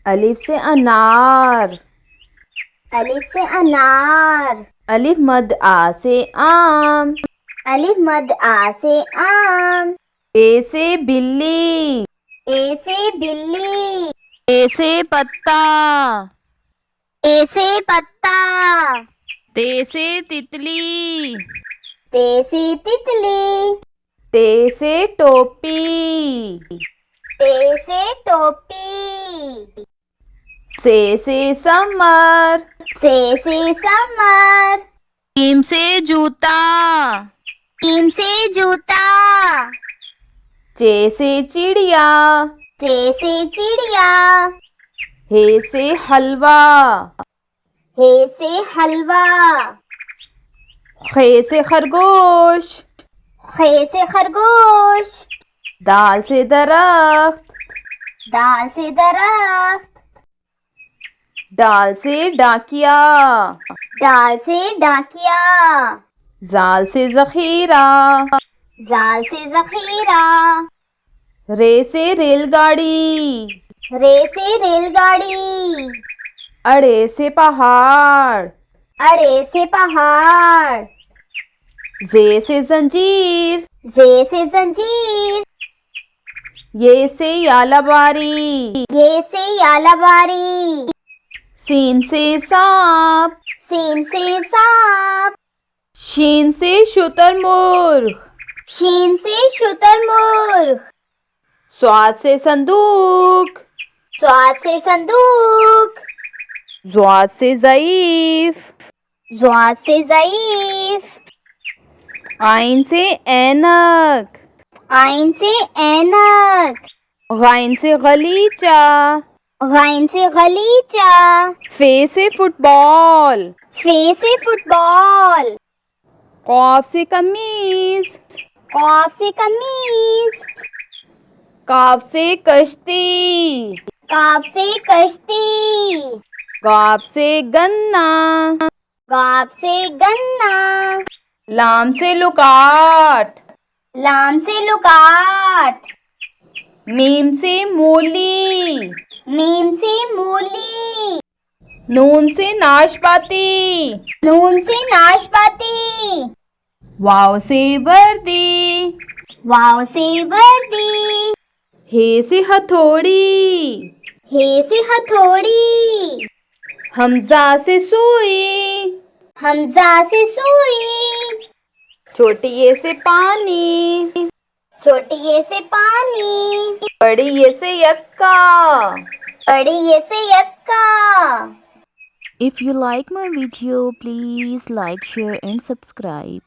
अलिफ से अनार। अलिफ से अनार। अलिफ मद आ से आम। अलिफ मद आ से आम। बे से बिल्ली। ए से बिल्ली। ए से पत्ता। ए से पत्ता। ते से तितली। ते से तितली। ते से टोपी। ते से टोपी। से समर। से समर। टीम से जूता। टीम से जूता। चे से चिड़िया। चे से चिड़िया। हे से हलवा। हे से हलवा। खे से खरगोश। खे से खरगोश। दाल से दरख्त। दाल से दरख्त। डाल से डाकिया। डाल से डाकिया। जाल से जखीरा। जाल से जखीरा। रे से रेलगाड़ी। रे से रेलगाड़ी। अड़े से पहाड़। अड़े से पहाड़। जे से जंजीर। जे से जंजीर। ये से यालाबारी। ये से यालाबारी। सीन से सांप। सीन से सांप। शीन से शुतुरमुर्ग। शीन से शुतुरमुर्ग। स्वाद से संदूक। स्वाद से संदूक। ज्वाद से ज़ईफ। ज्वाद से ज़ईफ। आइन से ऐनक। आइन से ऐनक। गाइन से गलीचा। गाइन से गलीचा। फे से फुटबॉल। फे से फुटबॉल। कॉफ से कमीज। कॉफ से कमीज। काफ से कश्ती। काफ से कश्ती। गाप से गन्ना। गाप से गन्ना। लाम से लुकाट। लाम से लुकाट। मीम से मूली। मीम से मूली। नून से नाशपाती। नून से नाशपाती। वाव से वर्दी। वाव से वर्दी। हे से हथौड़ी। हे से हथौड़ी। हमजा से सुई। हमजा से सुई। छोटी ये से पानी। छोटी ये से पानी। बड़ी ये से यक्का। बड़ी ये से यक्का। If you like my video, please like, share and subscribe.